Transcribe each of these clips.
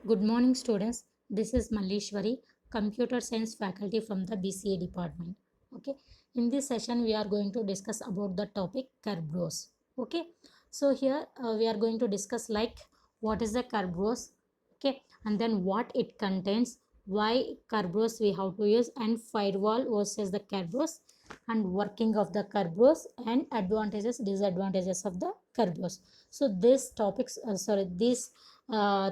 Good morning, students. This is Malleshwari, Computer Science faculty from the BCA department. Okay, in this session, we are going to discuss about the topic Kerberos. Okay, so here we are going to discuss like what is the Kerberos, okay, and then what it contains, why Kerberos we have to use, and firewall versus the Kerberos, and working of the Kerberos, and advantages, disadvantages of the Kerberos. So these topics, these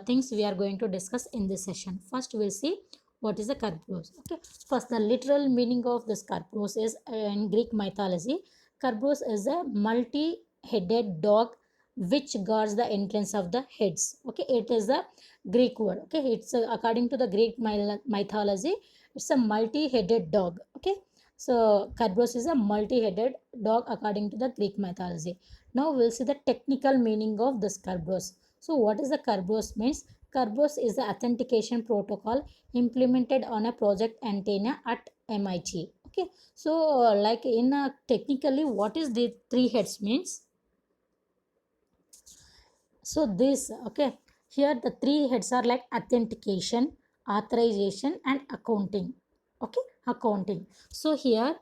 things we are going to discuss in this session. First, we'll see what is a Kerberos. Okay, first, the literal meaning of this Kerberos is in Greek mythology. Kerberos is a multi-headed dog which guards the entrance of the heads. Okay, it is a Greek word. Okay, it's according to the Greek mythology, it's a multi-headed dog. Okay, so Kerberos is a multi-headed dog according to the Greek mythology. Now we'll see the technical meaning of this Kerberos. So what is the Kerberos means? Kerberos is the authentication protocol implemented on a project antenna at MIT. Okay, so like in technically, what is the three heads means? So this, okay, here the three heads are like authentication, authorization, and accounting. Okay, accounting. So here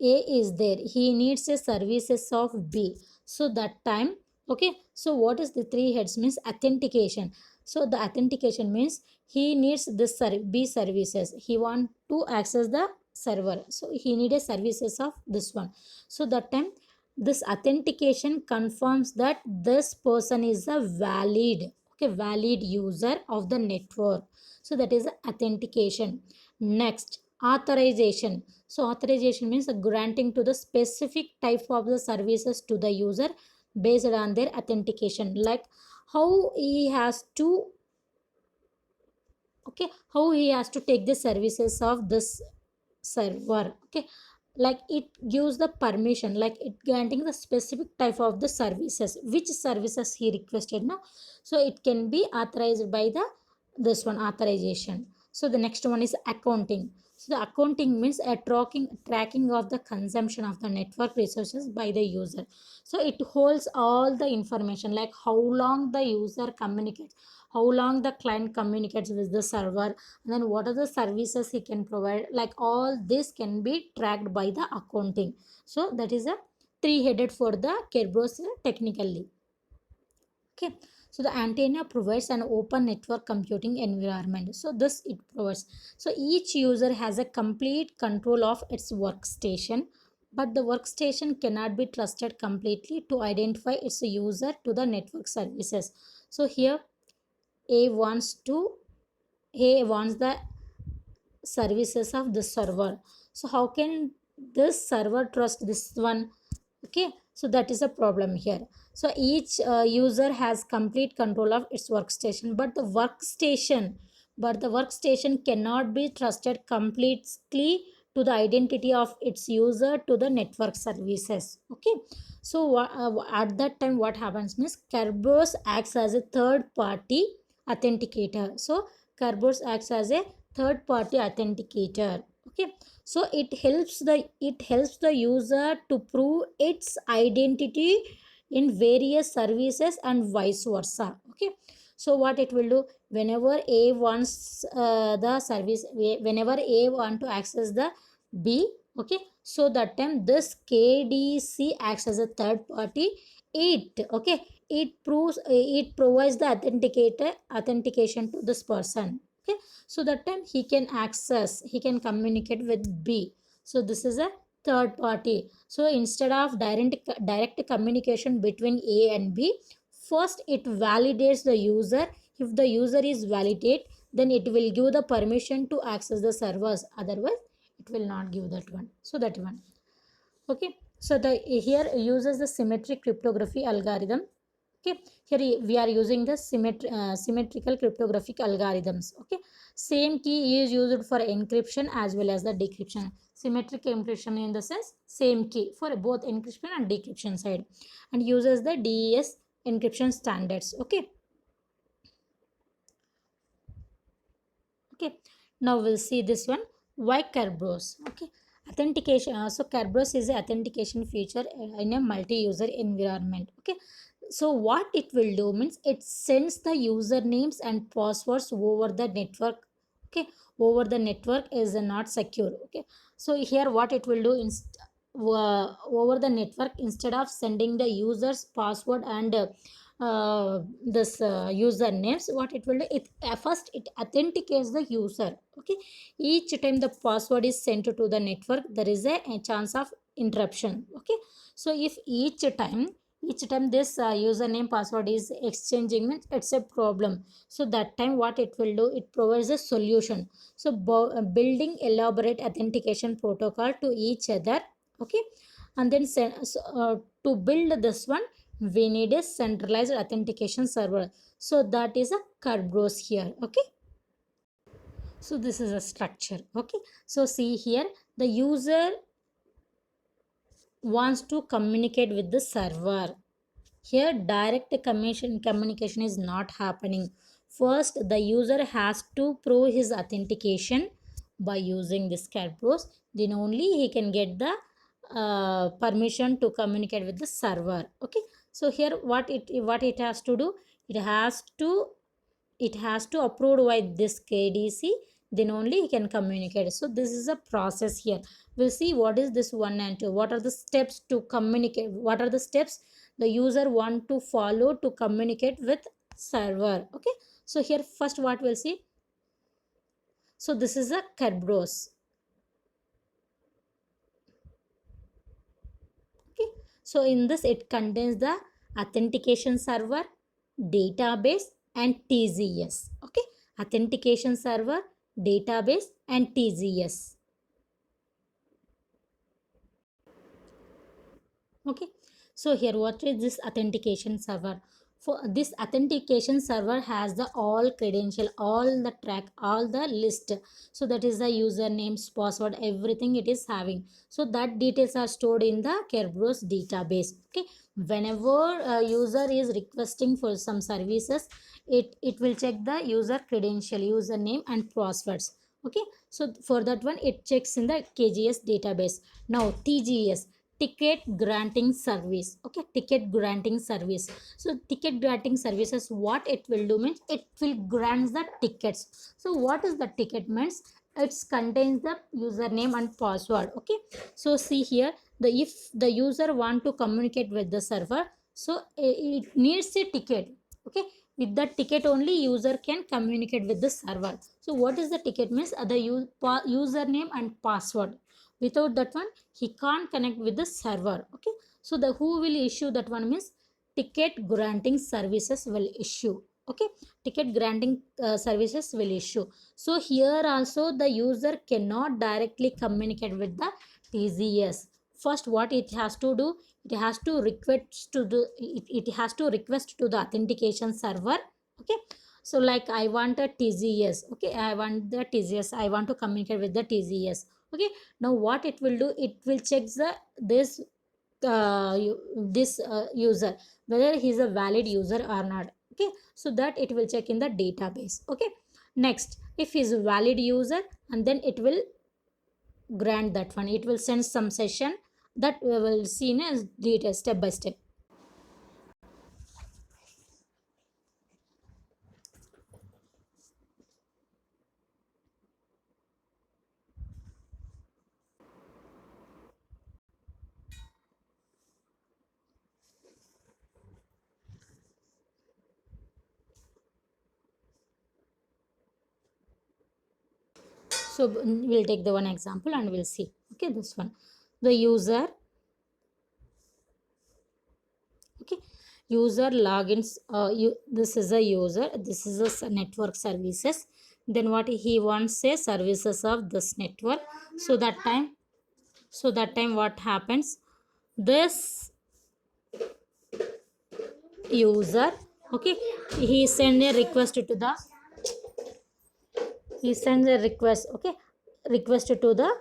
A is there, he needs a services of B. So that time, okay, so what is the three heads means? Authentication. So the authentication means he needs this B services, he want to access the server, so he need a services of this one. So that time this authentication confirms that this person is a valid, okay, valid user of the network. So that is authentication. Next, authorization. So authorization means granting to the specific type of the services to the user based on their authentication, like how he has to, okay, how he has to take the services of this server. Okay, like it gives the permission, like it granting the specific type of the services, which services he requested now. So it can be authorized by the this one authorization. So the next one is accounting. So the accounting means a tracking of the consumption of the network resources by the user. So it holds all the information, like how long the user communicates, how long the client communicates with the server, and then what are the services he can provide, like all this can be tracked by the accounting. So that is a three headed for the Kerberos technically. Okay, so the antenna provides an open network computing environment, so this it provides, so each user has a complete control of its workstation, but the workstation cannot be trusted completely to identify its user to the network services. So here a wants to A wants the services of this server. So how can this server trust this one? Okay, so that is a problem here. So each user has complete control of its workstation, but the workstation cannot be trusted completely to the identity of its user to the network services. Okay, so at that time what happens means Kerberos acts as a third party authenticator. So Kerberos acts as a third party authenticator. Okay, so it helps the user to prove its identity in various services and vice versa. Okay, so what it will do, whenever A wants the service, whenever A want to access the B, okay, so that time this KDC acts as a third party. It, okay, it provides the authentication to this person. Okay, so that time he can communicate with B. So this is a third party. So instead of direct communication between A and B, first it validates the user. If the user is validate, then it will give the permission to access the servers, otherwise it will not give that one. So that one. Okay, so the here uses the symmetric cryptography algorithm. Okay, here we are using the symmetrical cryptographic algorithms. Okay, same key is used for encryption as well as the decryption. Symmetric encryption in the sense same key for both encryption and decryption side, and uses the DES encryption standards. Okay, okay, now we'll see this one, why Kerberos. Okay, authentication, so Kerberos is an authentication feature in a multi-user environment. Okay, So what it will do means it sends the usernames and passwords over the network. Okay, over the network is not secure. Okay, so here what it will do over the network, instead of sending the user's password and this usernames, what it will do, it first it authenticates the user. Okay, each time the password is sent to the network, there is a chance of interruption. Okay, so if each time this username password is exchanging means it's a problem. So that time what it will do, it provides a solution. So building elaborate authentication protocol to each other. Okay, and then to build this one, we need a centralized authentication server. So that is a Kerberos here. Okay, so this is a structure. Okay, so see here, the user wants to communicate with the server. Here, direct communication is not happening. First, the user has to prove his authentication by using this Kerberos. Then only he can get the permission to communicate with the server. Okay. So here, what it has to do? It has to approve by this KDC. Then only he can communicate. So this is a process here. We'll see what is this 1 and 2. What are the steps to communicate? What are the steps the user want to follow to communicate with server? Okay, so here first what we'll see, so this is a Kerberos. Okay, so in this it contains the authentication server, database and TCS. Okay, authentication server, database and TCS. Okay, so here what is this authentication server? For this authentication server has the all credential, all the track, all the list. So that is the usernames, password, everything it is having. So that details are stored in the Kerberos database. Okay, whenever a user is requesting for some services, it will check the user credential, username and passwords. Okay, so for that one it checks in the KGS database. Now TGS, ticket granting service. Okay, ticket granting service. So ticket granting services, what it will do means it will grant the tickets. So what is the ticket means? It contains the username and password. Okay, so see here, the if the user want to communicate with the server, so it needs a ticket. Okay, with that ticket only user can communicate with the server. So what is the ticket means? The username and password. Without that one he can't connect with the server. Okay, so the who will issue that one means ticket granting services will issue. Okay, ticket granting services will issue. So here also the user cannot directly communicate with the TCS. First what it has to do, it has to request to the it has to request to the authentication server. Okay, so like I want a TCS. Okay, I want the TCS, I want to communicate with the TCS. Okay, now what it will do, it will check the this user whether he is a valid user or not. Okay, so that it will check in the database. Okay, next if he is a valid user, and then it will grant that one, it will send some session that we will see in a detail step by step. So we'll take the one example and we'll see. Okay, this one, the user. Okay, user logins, this is a user, this is a network services. Then what he wants say services of this network. So that time what happens, this user, okay, he send a request to the he sends a request. Okay, request to the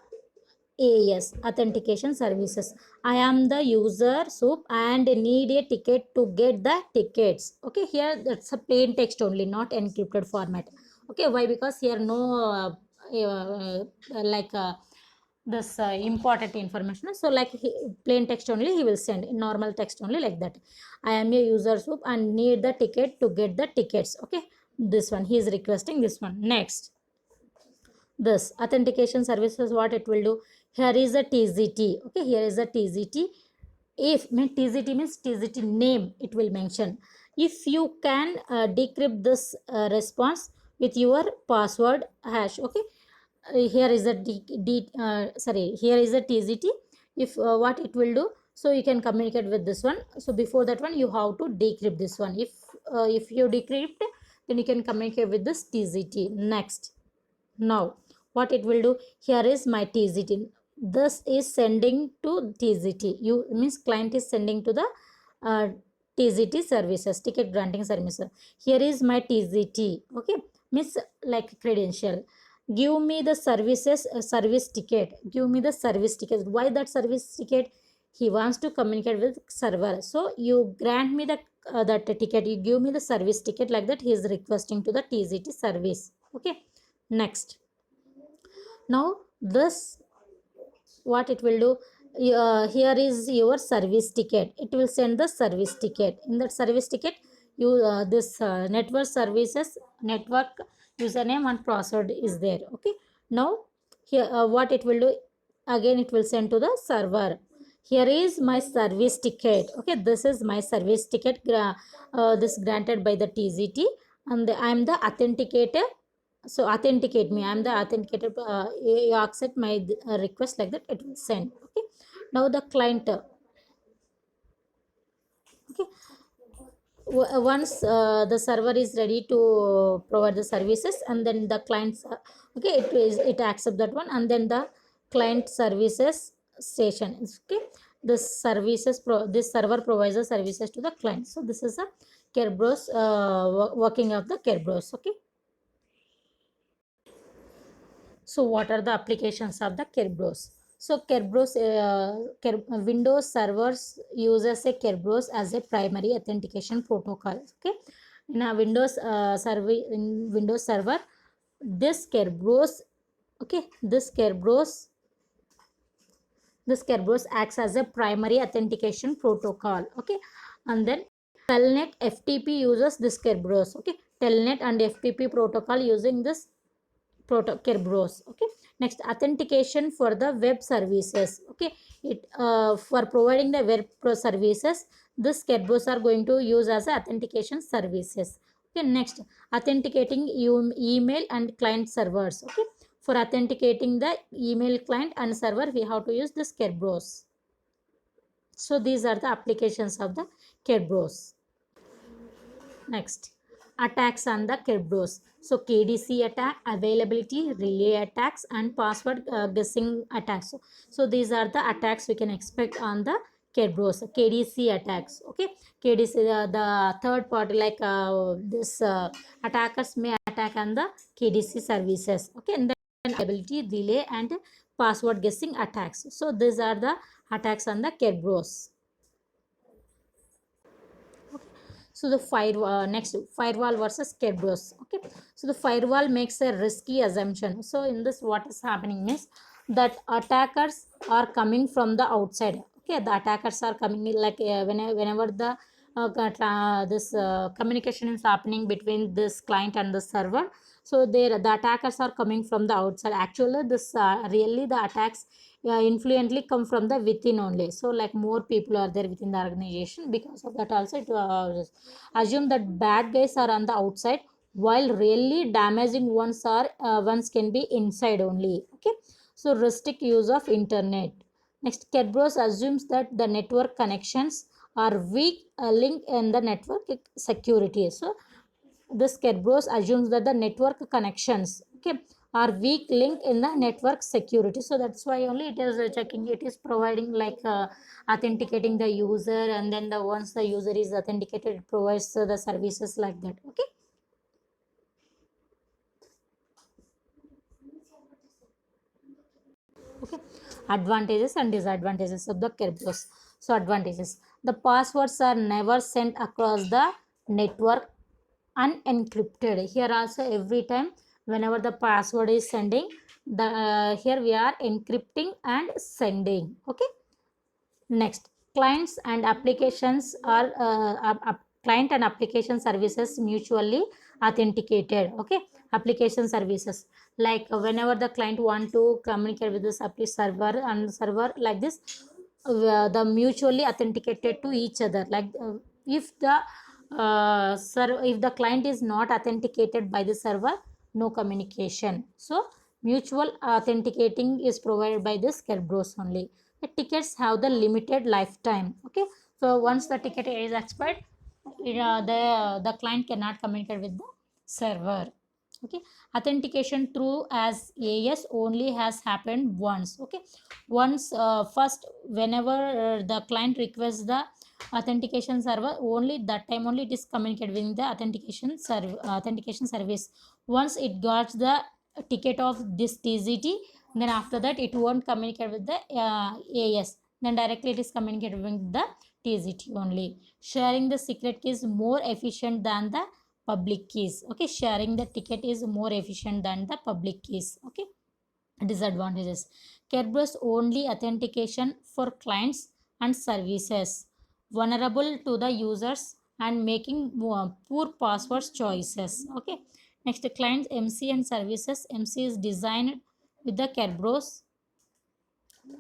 AES, authentication services. I am the user soup and need a ticket to get the tickets. Okay, here that's a plain text only, not encrypted format. Okay, why? Because here no like this important information. So like plain text only he will send, in normal text only, like that. I am a user soup and need the ticket to get the tickets. Okay, this one he is requesting this one. Next, this authentication services, what it will do, here is a TZT. Okay, here is a TZT. If TZT means TZT name, it will mention. If you can decrypt this response with your password hash. Okay, here is a here is a TZT. If what it will do, so you can communicate with this one. So before that one you have to decrypt this one. If you decrypt, then you can communicate with this TZT. Next, now what it will do, here is my TZT. This is sending to TZT. You means client is sending to the uh, TZT services, ticket granting services. Here is my TZT. Okay, means like credential. Give me the services, service ticket. Give me the service ticket. Why that service ticket? He wants to communicate with server. So you grant me the that ticket. You give me the service ticket, like that. He is requesting to the TZT service. Okay. Next, now this what it will do, here is your service ticket. It will send the service ticket. In that service ticket, you this network services, network username and password is there. Okay, now here what it will do, again it will send to the server. Here is my service ticket. Okay, this is my service ticket, this granted by the TZT, and I am the authenticator. So authenticate me, I am the authenticator. You accept my request, like that it will send. Okay, now the client. Okay, once the server is ready to provide the services, and then the clients okay, it accept that one, and then the client services station is okay. This this server provides the services to the client. So this is a Kerberos working of the Kerberos. Okay, so what are the applications of the Kerberos? So Kerberos, Windows servers uses a Kerberos as a primary authentication protocol. Okay, in a Windows server, this Kerberos, okay, this Kerberos acts as a primary authentication protocol. Okay, and then Telnet FTP uses this Kerberos. Okay, Telnet and FTP protocol using this Kerberos. Okay, next, authentication for the web services. Okay, it for providing the web services, this Kerberos are going to use as authentication services. Okay, next, authenticating email and client servers. Okay, for authenticating the email client and server, we have to use this Kerberos. So these are the applications of the Kerberos. Next, attacks on the Kerberos. So KDC attack, availability, relay attacks, and password guessing attacks. So these are the attacks we can expect on the Kerberos. KDC attacks. Okay, KDC, the third party, like this attackers may attack on the KDC services. Okay, and then availability, relay, and password guessing attacks. So these are the attacks on the Kerberos. So the next, firewall versus Kerberos. Okay, so the firewall makes a risky assumption. So in this, what is happening means that attackers are coming from the outside. Okay, the attackers are coming in, like whenever the this communication is happening between this client and the server. So there the attackers are coming from the outside. Actually, this really the attacks influently come from the within only. So like more people are there within the organization. Because of that also, it assume that bad guys are on the outside, while really damaging ones can be inside only. Okay, so restrict use of internet. Next, Kerberos assumes that the network connections are weak link in the network security. So this Kerberos assumes that the network connections, okay, are weak link in the network security. So that's why only it is checking, it is providing like authenticating the user, and then the once the user is authenticated, it provides the services like that. Okay, okay, advantages and disadvantages of the Kerberos. So advantages, the passwords are never sent across the network unencrypted. Here also, every time whenever the password is sending, here we are encrypting and sending. Okay. Next, clients and applications are client and application services mutually authenticated. Okay, application services, like whenever the client want to communicate with this server and server like this, the mutually authenticated to each other. Like if the if the client is not authenticated by the server, no communication. So mutual authenticating is provided by this Kerberos only. The tickets have the limited lifetime. Okay, so once the ticket is expired, the client cannot communicate with the server. Okay, authentication through as AES only has happened once. Okay, once first, whenever the client requests the authentication server, only that time only it is communicated with the authentication service. Once it got the ticket of this TZT, then after that it won't communicate with the AES, then directly it is communicated with the TZT only. Sharing the secret key is more efficient than the public keys. Okay, sharing the ticket is more efficient than the public keys. Okay, disadvantages: Kerberos only authentication for clients and services, vulnerable to the users and making poor password choices. Okay, next, clients MC and services. MC is designed with the Kerberos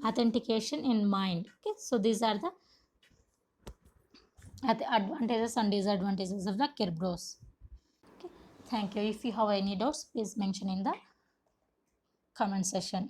authentication in mind. Okay, so these are the advantages and disadvantages of the Kerberos. Okay, thank you. If you have any doubts, please mention in the comment section.